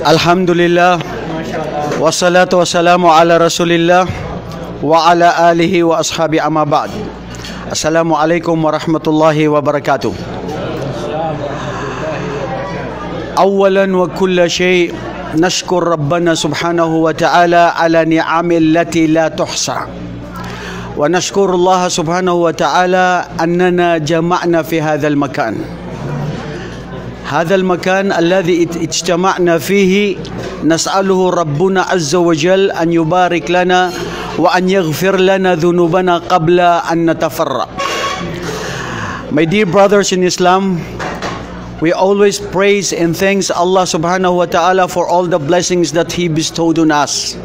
Alhamdulillah, wassalatu wassalamu ala rasulillah wa ala alihi wa ashabi amma ba'd. Assalamualaikum warahmatullahi wabarakatuh. Awalan wa kulla shay nashkur Rabbana subhanahu wa ta'ala ala ni'amil lati la tuhsa. Wa nashkur Allah subhanahu wa ta'ala annana jama'na fi hadha al-makan. هذا المكان الذي اجتمعنا فيه نسأله ربنا عز وجل أن يبارك لنا وأن يغفر لنا ذنوبنا قبل أن نتفرق. My dear brothers in Islam, we always praise and thank Allah subhanahu wa ta'ala for all the blessings that He bestowed on us.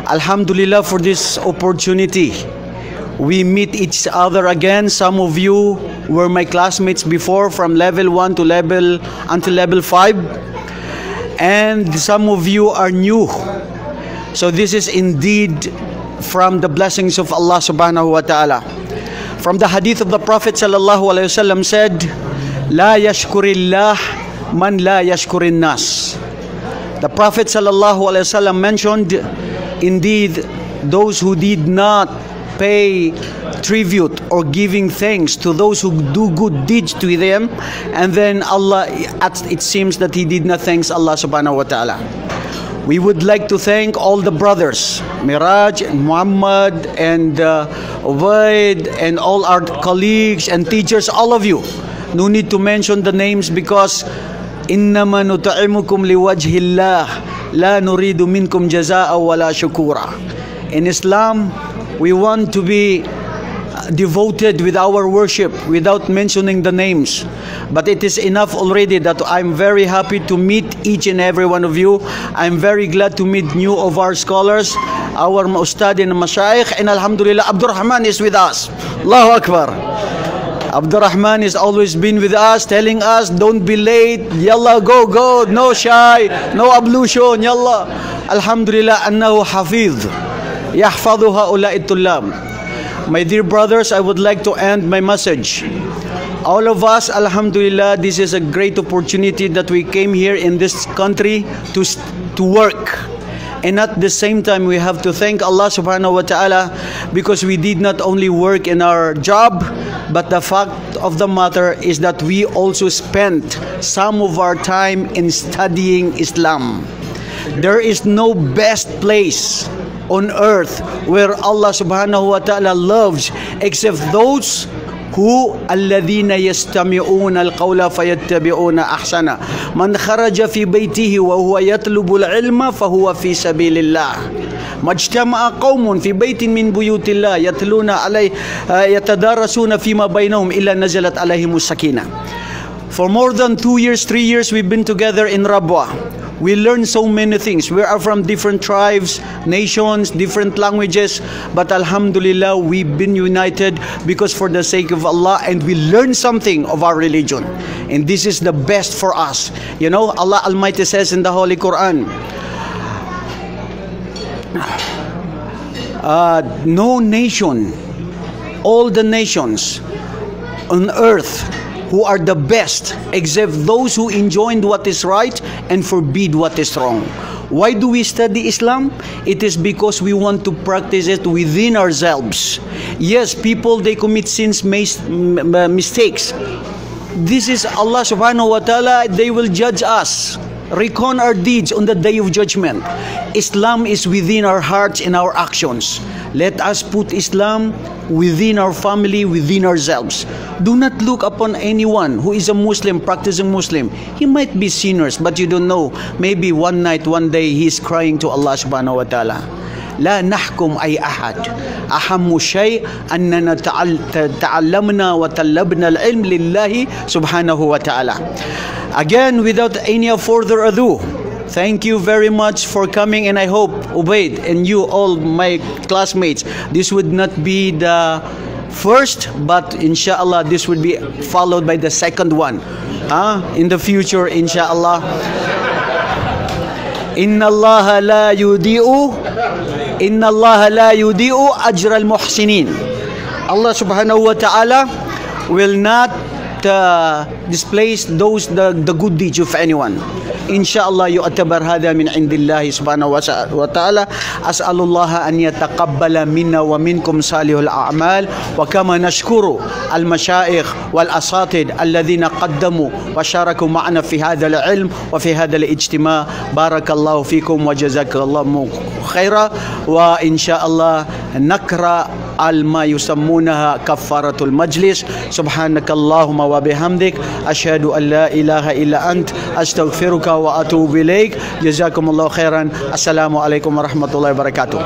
Alhamdulillah for this opportunity. We meet each other again. Some of you were my classmates before from level 1 to level 5, and some of you are new. So this is indeed from the blessings of Allah subhanahu wa ta'ala. From the hadith of the Prophet sallallahu alaihi wasallam said, "La yashkurillah man la yashkurin nas." The Prophet sallallahu alaihi wasallam mentioned, indeed, those who did not pay tribute or giving thanks to those who do good deeds to them, and then Allah, it seems that he did not thank Allah subhanahu wa ta'ala. We would like to thank all the brothers, Miraj and Muhammad and Ubaid and all our colleagues and teachers, all of you. No need to mention the names because innama nut'imukum liwajhillah la nuridu minkum jazaa'a wala shukura. In Islam, we want to be devoted with our worship without mentioning the names. But it is enough already that I'm very happy to meet each and every one of you. I'm very glad to meet new of our scholars, our ustad and mashayikh, and alhamdulillah, Abdul Rahman is with us. Allahu Akbar. Abdul Rahman has always been with us, telling us, don't be late, yalla, go, no shy, no ablution, yalla. Alhamdulillah, annahu hafiz. يحفظ هؤلاء الطلاب. My dear brothers, I would like to end my message. All of us, alhamdulillah, this is a great opportunity that we came here in this country to work. And at the same time, we have to thank Allah subhanahu wa ta'ala because we did not only work in our job, but the fact of the matter is that we also spent some of our time in studying Islam. There is no best place on earth where Allah subhanahu wa ta'ala loves except those who alladhina yastami'una al-qawla fayattabi'una ahsana man kharaja fi baytihi wa huwa yatlubu al-ilma fahuwa fi sabilillah majtama'a qaumun fi baytin min buyutillah yatluna alayhi yatadarasuna fima bainahum illa nazalat alayhimus sakinah. For more than 2 years, 3 years, we've been together in Rabwa. We learn so many things. We are from different tribes, nations, different languages, but alhamdulillah, we've been united because for the sake of Allah, and we learn something of our religion. And this is the best for us. You know, Allah Almighty says in the Holy Quran, no nation, all the nations on earth who are the best except those who enjoin what is right and forbid what is wrong. Why do we study Islam? It is because we want to practice it within ourselves. Yes, people, they commit sins, mistakes. This is Allah subhanahu wa ta'ala, they will judge us, reckon our deeds on the day of judgment. Islam is within our hearts and our actions. Let us put Islam within our family, within ourselves. Do not look upon anyone who is a Muslim, practicing Muslim. He might be sinners, but you don't know. Maybe one night, one day, he is crying to Allah subhanahu wa ta'ala. لا نحكم أي أحد أهم شيء أننا تعلمنا وطلبنا العلم لله سبحانه وتعالى. Again, without any further ado, thank you very much for coming, and I hope Ubaid and you, all my classmates, this would not be the first, but inshallah this would be followed by the second one in the future, inshallah. Inna Allah la yudi'u ajra al-muhsinin. Allah subhanahu wa ta'ala will not displace the good deeds of anyone. Inshallah يعتبر هذا من عند الله سبحانه وتعالى. أسأل الله أن يتقبل منا ومنكم صالح الأعمال. وكما نشكر المشايخ والأساتذة الذين قدموا وشاركوا معنا في هذا العلم وفي هذا الاجتماع. بارك الله فيكم وجزاك الله خيرا. وإن شاء الله نقرأ ما يسمونها كفارة المجلس. سبحانك اللهم وبحمدك أشهد أن لا إله إلا أنت أستغفرك وأتوب إليك. جزاكم الله خيرا. السلام عليكم ورحمة الله وبركاته.